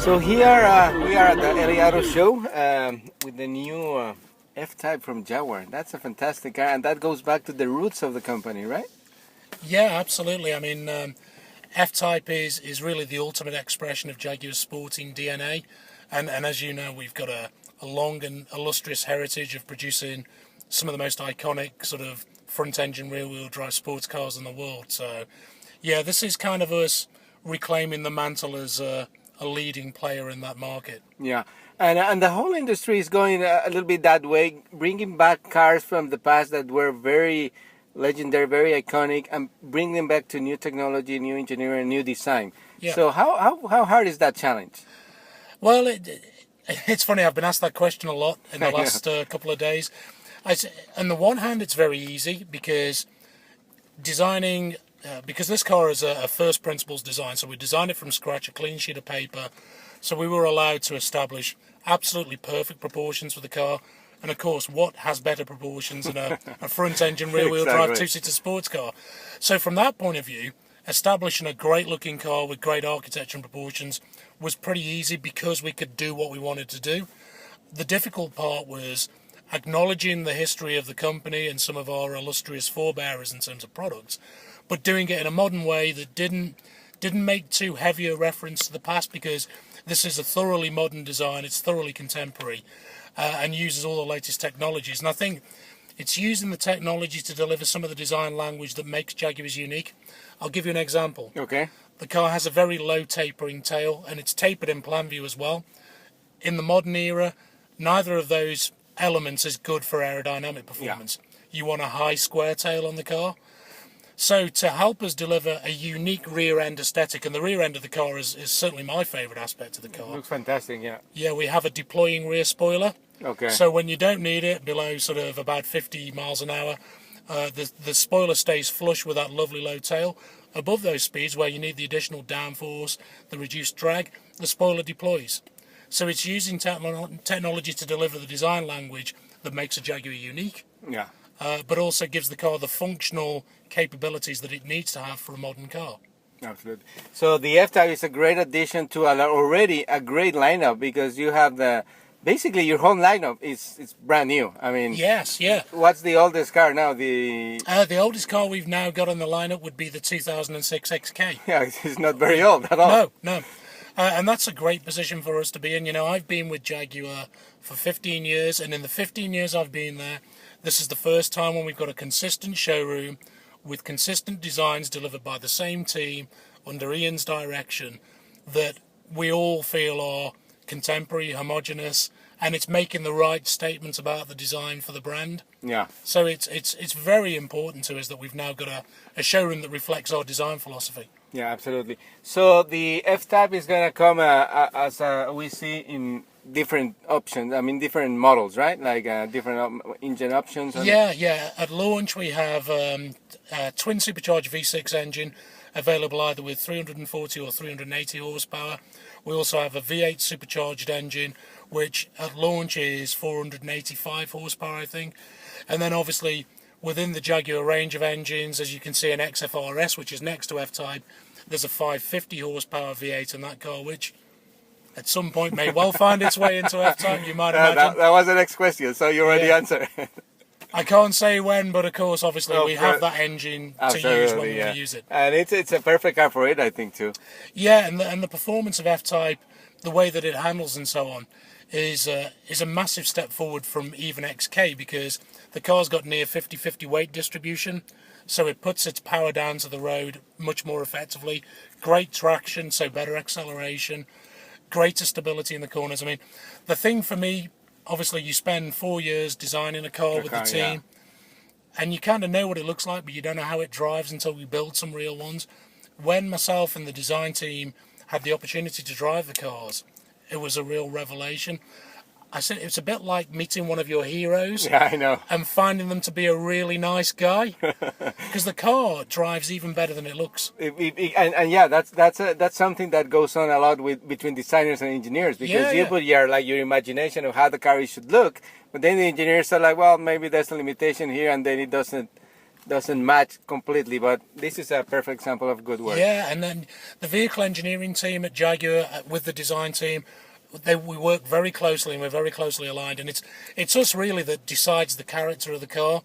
So here we are at the LA Auto Show with the new F-Type from Jaguar. That's a fantastic car, and that goes back to the roots of the company, right? Yeah, absolutely. I mean, F-Type is really the ultimate expression of Jaguar's sporting DNA. And as you know, we've got a long and illustrious heritage of producing some of the most iconic sort of front-engine rear-wheel drive sports cars in the world. So, yeah, this is kind of us reclaiming the mantle as a leading player in that market. Yeah, and the whole industry is going a little bit that way, bringing back cars from the past that were very legendary, very iconic, and bring them back to new technology, new engineering, new design. Yeah. So how hard is that challenge? Well, it's funny. I've been asked that question a lot in the last couple of days. On the one hand, it's very easy because designing, because this car is a first principles design, so we designed it from scratch, a clean sheet of paper. So we were allowed to establish absolutely perfect proportions for the car. And of course, what has better proportions than a front-engine rear-wheel drive two-seater sports car? So from that point of view, establishing a great-looking car with great architecture and proportions was pretty easy because we could do what we wanted to do. The difficult part was acknowledging the history of the company and some of our illustrious forebearers in terms of products, but doing it in a modern way that didn't make too heavy a reference to the past, because this is a thoroughly modern design, it's thoroughly contemporary, and uses all the latest technologies. And I think it's using the technology to deliver some of the design language that makes Jaguars unique. I'll give you an example. Okay. The car has a very low tapering tail, and it's tapered in plan view as well. In the modern era, neither of those elements is good for aerodynamic performance. Yeah. You want a high square tail on the car. So to help us deliver a unique rear end aesthetic, and the rear end of the car is certainly my favourite aspect of the car. It looks fantastic, yeah. Yeah, we have a deploying rear spoiler. Okay. So when you don't need it, below sort of about 50 miles an hour, the spoiler stays flush with that lovely low tail. Above those speeds, where you need the additional downforce, the reduced drag, the spoiler deploys. So it's using technology to deliver the design language that makes a Jaguar unique. Yeah. But also gives the car the functional capabilities that it needs to have for a modern car. Absolutely. So the F-Type is a great addition to already a great lineup, because you have basically your whole lineup is brand new. I mean, yes, yeah. What's the oldest car now? The oldest car we've now got on the lineup would be the 2006 XK. Yeah, it's not very old at all. No. And that's a great position for us to be in. You know, I've been with Jaguar for 15 years, and in the 15 years I've been there, this is the first time when we've got a consistent showroom with consistent designs delivered by the same team under Ian's direction that we all feel are contemporary, homogeneous, and it's making the right statements about the design for the brand. Yeah. So it's very important to us that we've now got a showroom that reflects our design philosophy. Yeah, absolutely. So the F-Type is going to come as we see in different options. I mean, different models, right? Like different engine options. Yeah. At launch, we have a twin supercharged V6 engine available either with 340 or 380 horsepower. We also have a V8 supercharged engine, which at launch is 485 horsepower, I think. And then obviously within the Jaguar range of engines, as you can see, an XFRS, which is next to F-Type, there's a 550 horsepower V8 in that car, which at some point may well find its way into F-Type, you might imagine. That was the next question, so you already answered. I can't say when, but of course, obviously, we have that engine to use when we want to use it. And it's a perfect car for it, I think, too. Yeah, and the performance of F-Type, the way that it handles and so on, is a massive step forward from even XK, because the car's got near 50-50 weight distribution, so it puts its power down to the road much more effectively. Great traction, so better acceleration, greater stability in the corners. I mean, the thing for me, obviously, you spend 4 years designing a car with the team, and you kind of know what it looks like, but you don't know how it drives until we build some real ones. When myself and the design team had the opportunity to drive the cars, it was a real revelation. I said it's a bit like meeting one of your heroes. Yeah, I know. And finding them to be a really nice guy, because the car drives even better than it looks. And yeah, that's something that goes on a lot between designers and engineers, because you put your imagination of how the car should look, but then the engineers are like, well, maybe there's a limitation here, and then it doesn't doesn't match completely, but this is a perfect example of good work. Yeah, and then the vehicle engineering team at Jaguar with the design team, we work very closely and we're very closely aligned, and it's us really that decides the character of the car.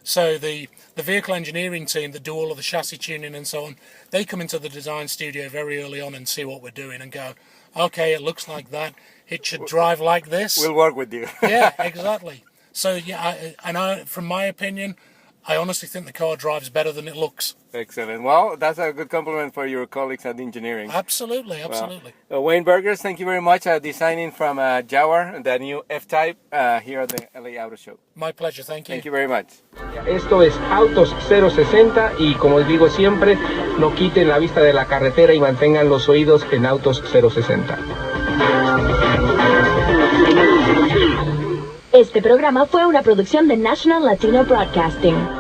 So the vehicle engineering team that do all of the chassis tuning and so on, they come into the design studio very early on and see what we're doing and go, okay, it looks like that, it should drive like this. We'll work with you. Yeah, exactly. So yeah, from my opinion, I honestly think the car drives better than it looks. Excellent. Well, that's a good compliment for your colleagues at engineering. Absolutely. Wayne Burgess, thank you very much. Designing from Jaguar, the new F-Type here at the LA Auto Show. My pleasure. Thank you. Thank you very much. Esto es Autos 060 y como digo siempre, no quiten la vista de la carretera y mantengan los oídos en Autos 060. Este programa fue una producción de National Latino Broadcasting.